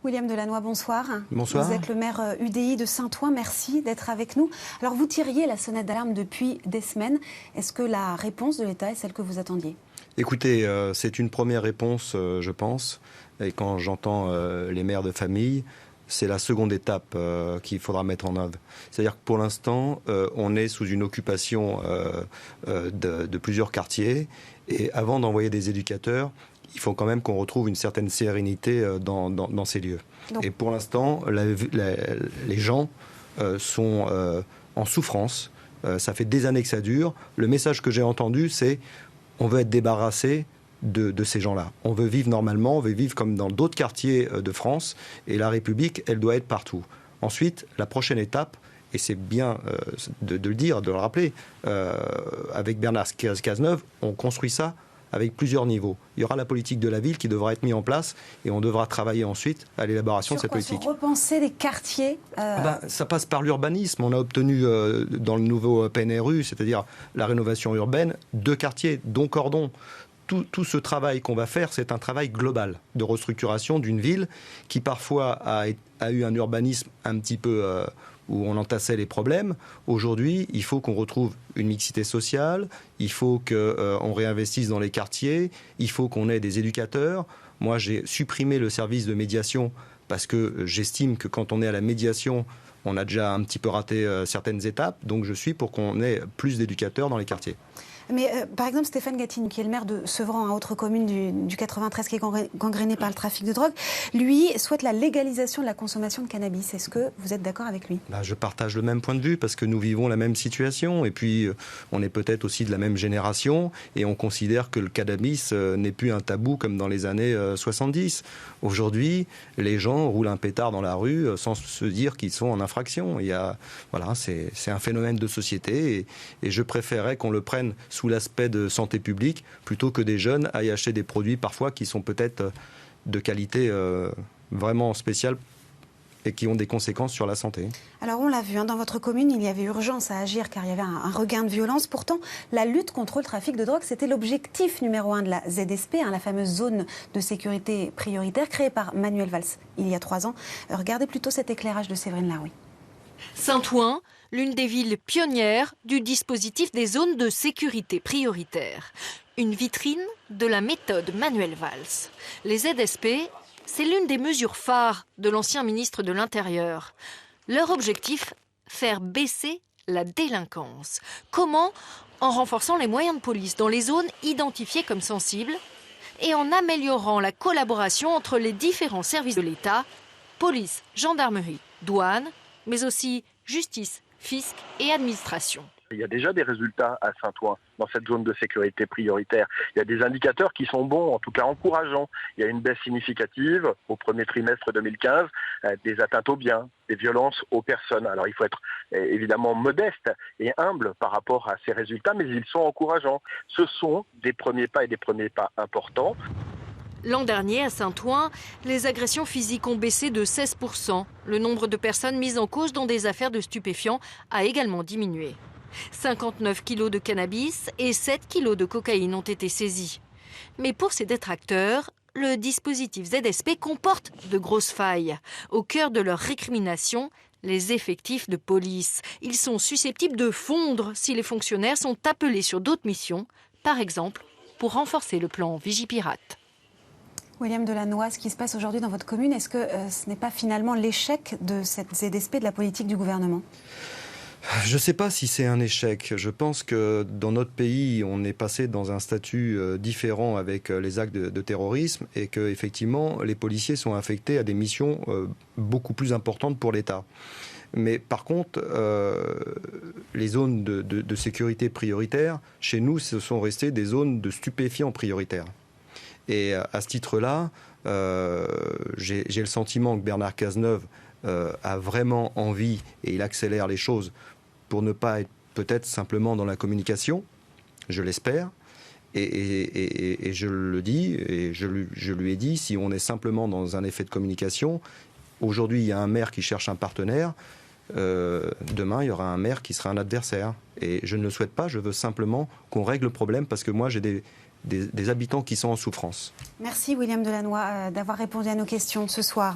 William Delannoy, bonsoir. Bonsoir. Vous êtes le maire UDI de Saint-Ouen, merci d'être avec nous. Alors vous tiriez la sonnette d'alarme depuis des semaines. Est-ce que la réponse de l'État est celle que vous attendiez ? Écoutez, c'est une première réponse, je pense. Et quand j'entends les mères de famille, c'est la seconde étape qu'il faudra mettre en œuvre. C'est-à-dire que pour l'instant, on est sous une occupation de plusieurs quartiers. Et avant d'envoyer des éducateurs, il faut quand même qu'on retrouve une certaine sérénité dans ces lieux. Donc. Et pour l'instant, les gens sont en souffrance. Ça fait des années que ça dure. Le message que j'ai entendu, c'est on veut être débarrassé de ces gens-là. On veut vivre normalement, on veut vivre comme dans d'autres quartiers de France. Et la République, elle doit être partout. Ensuite, la prochaine étape, et c'est bien de le dire, de le rappeler, avec Bernard Cazeneuve, on construit ça avec plusieurs niveaux. Il y aura la politique de la ville qui devra être mise en place et on devra travailler ensuite à l'élaboration de cette politique. Sur repenser les quartiers Ça passe par l'urbanisme. On a obtenu dans le nouveau PNRU, c'est-à-dire la rénovation urbaine, 2 quartiers, dont Cordon. Tout ce travail qu'on va faire, c'est un travail global de restructuration d'une ville qui parfois a eu un urbanisme un petit peu où on entassait les problèmes. Aujourd'hui, il faut qu'on retrouve une mixité sociale, il faut qu'on réinvestisse dans les quartiers, il faut qu'on ait des éducateurs. Moi, j'ai supprimé le service de médiation parce que j'estime que quand on est à la médiation, on a déjà un petit peu raté certaines étapes. Donc je suis pour qu'on ait plus d'éducateurs dans les quartiers. Mais par exemple, Stéphane Gatineau, qui est le maire de Sevran, autre commune du 93 qui est gangrénée par le trafic de drogue, lui souhaite la légalisation de la consommation de cannabis. Est-ce que vous êtes d'accord avec lui ? Je partage le même point de vue parce que nous vivons la même situation et puis on est peut-être aussi de la même génération et on considère que le cannabis n'est plus un tabou comme dans les années 70. Aujourd'hui, les gens roulent un pétard dans la rue sans se dire qu'ils sont en infraction. C'est un phénomène de société et je préférerais qu'on le prenne sous l'aspect de santé publique, plutôt que des jeunes aillent acheter des produits parfois qui sont peut-être de qualité vraiment spéciale et qui ont des conséquences sur la santé. Alors on l'a vu, dans votre commune, il y avait urgence à agir car il y avait un regain de violence. Pourtant, la lutte contre le trafic de drogue, c'était l'objectif numéro 1 de la ZSP, la fameuse zone de sécurité prioritaire créée par Manuel Valls il y a 3 ans. Regardez plutôt cet éclairage de Séverine Larouille. Saint-Ouen, l'une des villes pionnières du dispositif des zones de sécurité prioritaire. Une vitrine de la méthode Manuel Valls. Les ZSP, c'est l'une des mesures phares de l'ancien ministre de l'Intérieur. Leur objectif, faire baisser la délinquance. Comment ? En renforçant les moyens de police dans les zones identifiées comme sensibles et en améliorant la collaboration entre les différents services de l'État, police, gendarmerie, douane, mais aussi justice, fisc et administration. Il y a déjà des résultats à Saint-Ouen dans cette zone de sécurité prioritaire. Il y a des indicateurs qui sont bons, en tout cas encourageants. Il y a une baisse significative au premier trimestre 2015 des atteintes aux biens, des violences aux personnes. Alors il faut être évidemment modeste et humble par rapport à ces résultats, mais ils sont encourageants. Ce sont des premiers pas et des premiers pas importants. L'an dernier, à Saint-Ouen, les agressions physiques ont baissé de 16%. Le nombre de personnes mises en cause dans des affaires de stupéfiants a également diminué. 59 kilos de cannabis et 7 kilos de cocaïne ont été saisis. Mais pour ces détracteurs, le dispositif ZSP comporte de grosses failles. Au cœur de leur récrimination, les effectifs de police. Ils sont susceptibles de fondre si les fonctionnaires sont appelés sur d'autres missions, par exemple pour renforcer le plan Vigipirate. William Delannoy, ce qui se passe aujourd'hui dans votre commune, est-ce que ce n'est pas finalement l'échec de cette ZSP, de la politique du gouvernement ? Je ne sais pas si c'est un échec. Je pense que dans notre pays, on est passé dans un statut différent avec les actes de terrorisme et qu'effectivement, les policiers sont affectés à des missions beaucoup plus importantes pour l'État. Mais par contre, les zones de sécurité prioritaire, chez nous, ce sont restées des zones de stupéfiants prioritaires. Et à ce titre-là, j'ai le sentiment que Bernard Cazeneuve a vraiment envie, et il accélère les choses, pour ne pas être peut-être simplement dans la communication, je l'espère. Et je le dis, et je lui ai dit, si on est simplement dans un effet de communication, aujourd'hui il y a un maire qui cherche un partenaire, demain il y aura un maire qui sera un adversaire. Et je ne le souhaite pas, je veux simplement qu'on règle le problème, parce que moi j'ai des habitants qui sont en souffrance. Merci William Delannoy d'avoir répondu à nos questions ce soir.